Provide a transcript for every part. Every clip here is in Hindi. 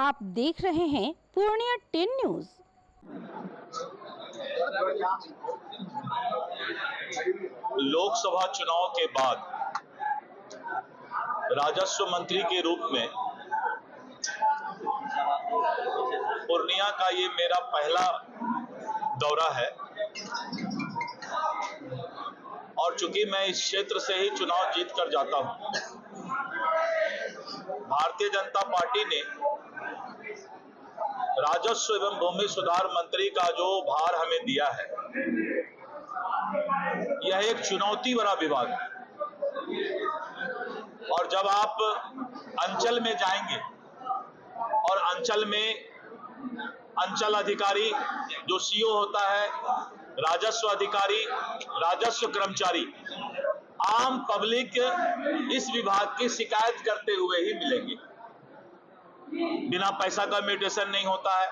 आप देख रहे हैं पूर्णिया 10 न्यूज। लोकसभा चुनाव के बाद राजस्व मंत्री के रूप में पूर्णिया का ये मेरा पहला दौरा है और चूंकि मैं इस क्षेत्र से ही चुनाव जीत कर जाता हूं, भारतीय जनता पार्टी ने राजस्व एवं भूमि सुधार मंत्री का जो भार हमें दिया है, यह एक चुनौती भरा विभाग है। और जब आप अंचल में जाएंगे और अंचल में अंचल अधिकारी जो सीओ होता है, राजस्व अधिकारी, राजस्व कर्मचारी, आम पब्लिक इस विभाग की शिकायत करते हुए ही मिलेंगे। बिना पैसा का म्यूटेशन नहीं होता है,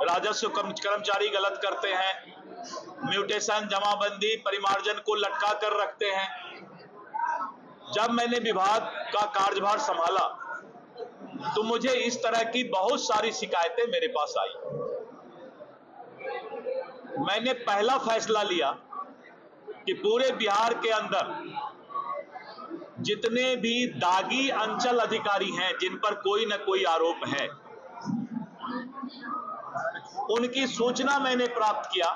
राजस्व कर्मचारी गलत करते हैं, म्यूटेशन, जमाबंदी, परिमार्जन को लटका कर रखते हैं। जब मैंने विभाग का कार्यभार संभाला तो मुझे इस तरह की बहुत सारी शिकायतें मेरे पास आई। मैंने पहला फैसला लिया कि पूरे बिहार के अंदर जितने भी दागी अंचल अधिकारी हैं जिन पर कोई न कोई आरोप है, उनकी सूचना मैंने प्राप्त किया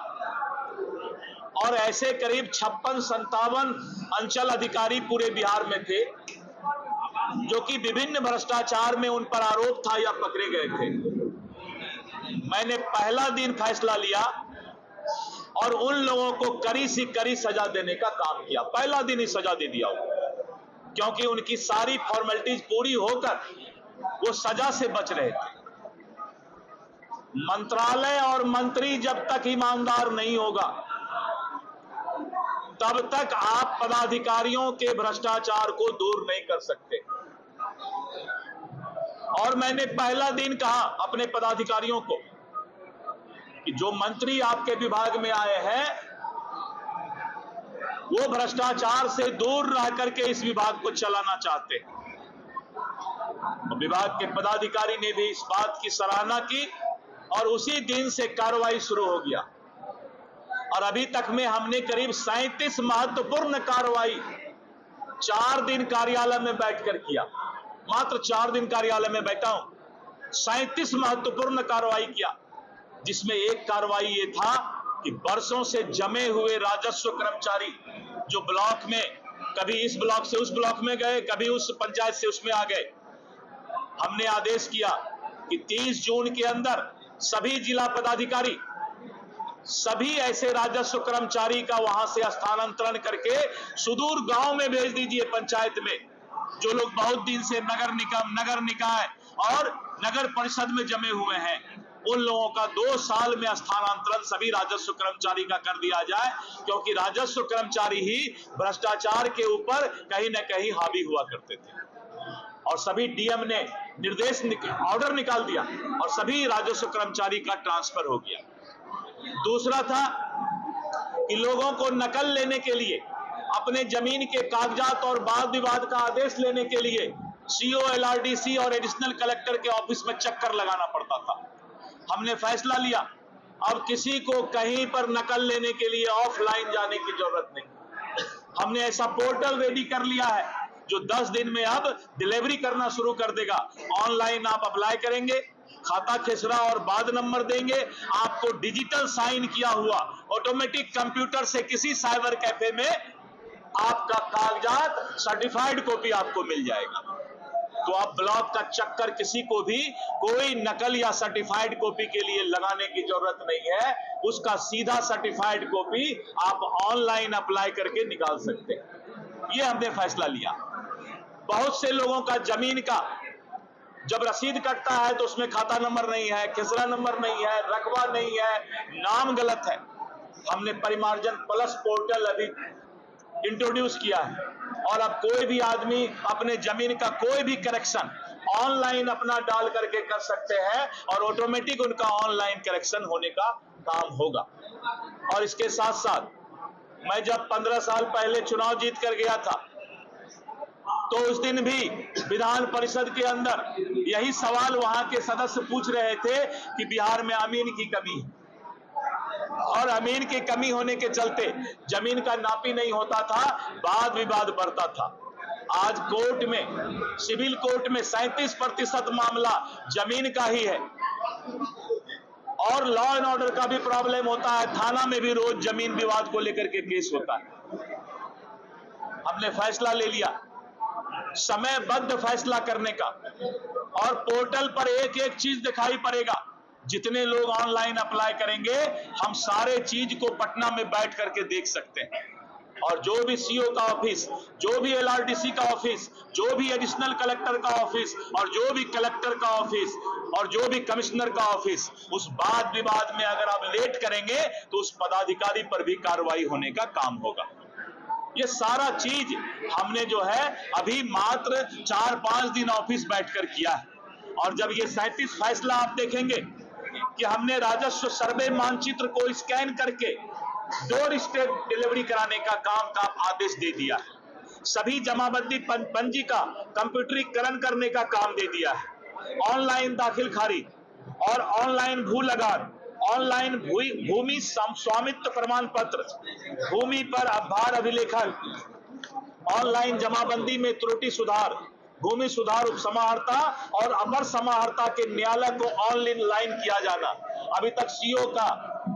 और ऐसे करीब 56-57 अंचल अधिकारी पूरे बिहार में थे जो कि विभिन्न भ्रष्टाचार में उन पर आरोप था या पकड़े गए थे। मैंने पहला दिन फैसला लिया और उन लोगों को कड़ी से कड़ी सजा देने का काम किया। पहला दिन ही सजा दे दिया, क्योंकि उनकी सारी फॉर्मेलिटीज पूरी होकर वो सजा से बच रहे थे। मंत्रालय और मंत्री जब तक ईमानदार नहीं होगा, तब तक आप पदाधिकारियों के भ्रष्टाचार को दूर नहीं कर सकते। और मैंने पहला दिन कहा अपने पदाधिकारियों को कि जो मंत्री आपके विभाग में आए हैं, वो भ्रष्टाचार से दूर रह करके इस विभाग को चलाना चाहते हैं। विभाग के पदाधिकारी ने भी इस बात की सराहना की और उसी दिन से कार्रवाई शुरू हो गया। और अभी तक में हमने करीब 37 महत्वपूर्ण कार्रवाई 4 दिन कार्यालय में बैठकर किया। मात्र 4 दिन कार्यालय में बैठा हूं, 37 महत्वपूर्ण कार्रवाई किया, जिसमें एक कार्रवाई ये था कि वर्षों से जमे हुए राजस्व कर्मचारी जो ब्लॉक में कभी इस ब्लॉक से उस ब्लॉक में गए, कभी उस पंचायत से उसमें आ गए, हमने आदेश किया कि 30 जून के अंदर सभी जिला पदाधिकारी सभी ऐसे राजस्व कर्मचारी का वहां से स्थानांतरण करके सुदूर गांव में भेज दीजिए। पंचायत में जो लोग बहुत दिन से नगर निकाय और नगर परिषद में जमे हुए हैं, उन लोगों का 2 साल में स्थानांतरण सभी राजस्व कर्मचारी का कर दिया जाए, क्योंकि राजस्व कर्मचारी ही भ्रष्टाचार के ऊपर कहीं न कहीं हावी हुआ करते थे। और सभी डीएम ने ऑर्डर निकाल दिया और सभी राजस्व कर्मचारी का ट्रांसफर हो गया। दूसरा था कि लोगों को नकल लेने के लिए, अपने जमीन के कागजात और वाद विवाद का आदेश लेने के लिए सीओ, एलआरडीसी और एडिशनल कलेक्टर के ऑफिस में चक्कर लगाना पड़ता था। हमने फैसला लिया अब किसी को कहीं पर नकल लेने के लिए ऑफलाइन जाने की जरूरत नहीं। हमने ऐसा पोर्टल रेडी कर लिया है जो 10 दिन में अब डिलीवरी करना शुरू कर देगा। ऑनलाइन आप अप्लाई करेंगे, खाता खेसरा और बाद नंबर देंगे, आपको डिजिटल साइन किया हुआ ऑटोमेटिक कंप्यूटर से किसी साइबर कैफे में आपका कागजात सर्टिफाइड कॉपी आपको मिल जाएगा। तो आप ब्लॉक का चक्कर किसी को भी कोई नकल या सर्टिफाइड कॉपी के लिए लगाने की जरूरत नहीं है। उसका सीधा सर्टिफाइड कॉपी आप ऑनलाइन अप्लाई करके निकाल सकते हैं। यह हमने फैसला लिया। बहुत से लोगों का जमीन का जब रसीद कटता है तो उसमें खाता नंबर नहीं है, खेसरा नंबर नहीं है, रकबा नहीं है, नाम गलत है। हमने परिमार्जन प्लस पोर्टल अभी इंट्रोड्यूस किया है और अब कोई भी आदमी अपने जमीन का कोई भी करेक्शन ऑनलाइन अपना डाल करके कर सकते हैं और ऑटोमेटिक उनका ऑनलाइन करेक्शन होने का काम होगा। और इसके साथ साथ मैं जब 15 साल पहले चुनाव जीत कर गया था तो उस दिन भी विधान परिषद के अंदर यही सवाल वहां के सदस्य पूछ रहे थे कि बिहार में अमीन की कमी है और अमीन की कमी होने के चलते जमीन का नापी नहीं होता था, वाद विवाद बढ़ता था। आज कोर्ट में, सिविल कोर्ट में 37% मामला जमीन का ही है और लॉ एंड ऑर्डर का भी प्रॉब्लम होता है। थाना में भी रोज जमीन विवाद को लेकर के केस होता है। हमने फैसला ले लिया समयबद्ध फैसला करने का और पोर्टल पर एक एक चीज दिखाई पड़ेगा। जितने लोग ऑनलाइन अप्लाई करेंगे हम सारे चीज को पटना में बैठ करके देख सकते हैं और जो भी सीओ का ऑफिस, जो भी एलआरडीसी का ऑफिस, जो भी एडिशनल कलेक्टर का ऑफिस और जो भी कलेक्टर का ऑफिस और जो भी कमिश्नर का ऑफिस, उस वाद विवाद में अगर आप लेट करेंगे तो उस पदाधिकारी पर भी कार्रवाई होने का काम होगा। ये सारा चीज हमने जो है अभी मात्र 4-5 दिन ऑफिस बैठकर किया है और जब ये 37 फैसला आप देखेंगे कि हमने राजस्व सर्वे मानचित्र को स्कैन करके डोर स्टेप डिलीवरी कराने का काम का आदेश दे दिया है, सभी जमाबंदी पंजी का कंप्यूटरीकरण करने का काम दे दिया है, ऑनलाइन दाखिल खारिज और ऑनलाइन भू लगान, ऑनलाइन भूमि स्वामित्व प्रमाण पत्र, भूमि पर आधार अभिलेखन, ऑनलाइन जमाबंदी में त्रुटि सुधार, भूमि सुधार उपसमाहर्ता और अपर समाहर्ता के न्यायालय को ऑनलाइन किया जाना। अभी तक सीओ का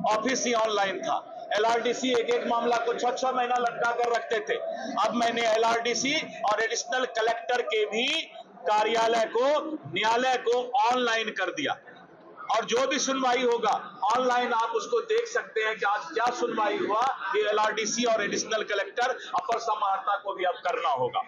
ऑफिस ही ऑनलाइन था। एलआरडीसी एक मामला को 6-6 महीना लटका कर रखते थे। अब मैंने एलआरडीसी और एडिशनल कलेक्टर के भी कार्यालय को, न्यायालय को ऑनलाइन कर दिया और जो भी सुनवाई होगा ऑनलाइन आप उसको देख सकते हैं कि आज क्या सुनवाई हुआ। ये एलआरडीसी और एडिशनल कलेक्टर अपर समाहर्ता को भी अब करना होगा।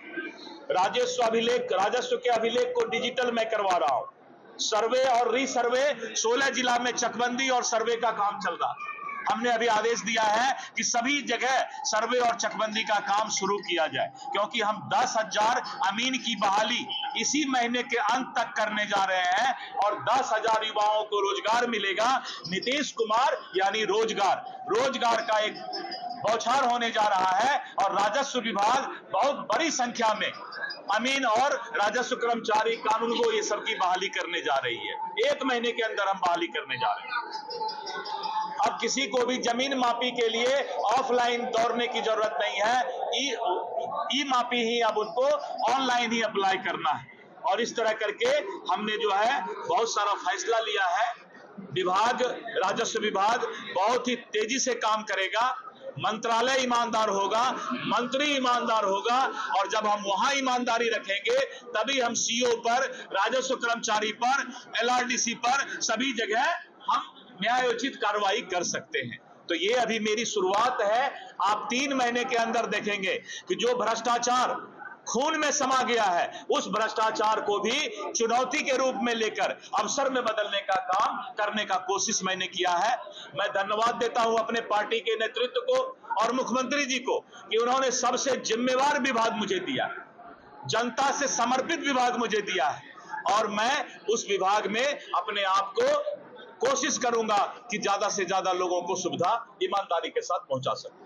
राजस्व के अभिलेख को डिजिटल में करवा रहा हूं। सर्वे और रीसर्वे 16 जिला में चकबंदी और सर्वे का काम चल रहा है। हमने अभी आदेश दिया है कि सभी जगह सर्वे और चकबंदी का काम शुरू किया जाए क्योंकि हम 10,000 अमीन की बहाली इसी महीने के अंत तक करने जा रहे हैं और 10,000 युवाओं को रोजगार मिलेगा। नीतीश कुमार यानी रोजगार का एक बौछार होने जा रहा है और राजस्व विभाग बहुत बड़ी संख्या में अमीन और राजस्व कर्मचारी कानूनगो ये सब की बहाली करने जा रही है। 1 महीने के अंदर हम बहाली करने जा रहे हैं। अब किसी को भी जमीन मापी के लिए ऑफलाइन दौड़ने की जरूरत नहीं है। ई मापी ही अब उनको ऑनलाइन ही अप्लाई करना है और इस तरह करके हमने जो है बहुत सारा फैसला लिया है। राजस्व विभाग बहुत ही तेजी से काम करेगा, मंत्रालय ईमानदार होगा, मंत्री ईमानदार होगा और जब हम वहां ईमानदारी रखेंगे तभी हम सीओ पर, राजस्व कर्मचारी पर, एलआरडीसी पर सभी जगह हम न्यायोचित कार्रवाई कर सकते हैं। तो ये अभी मेरी शुरुआत है। आप 3 महीने के अंदर देखेंगे कि जो भ्रष्टाचार खून में समा गया है उस भ्रष्टाचार को भी चुनौती के रूप में लेकर अवसर में बदलने का काम करने का कोशिश मैंने किया है। मैं धन्यवाद देता हूं अपने पार्टी के नेतृत्व को और मुख्यमंत्री जी को कि उन्होंने सबसे जिम्मेवार विभाग मुझे दिया, जनता से समर्पित विभाग मुझे दिया है और मैं उस विभाग में अपने आप को कोशिश करूंगा कि ज्यादा से ज्यादा लोगों को सुविधा ईमानदारी के साथ पहुंचा सकूं।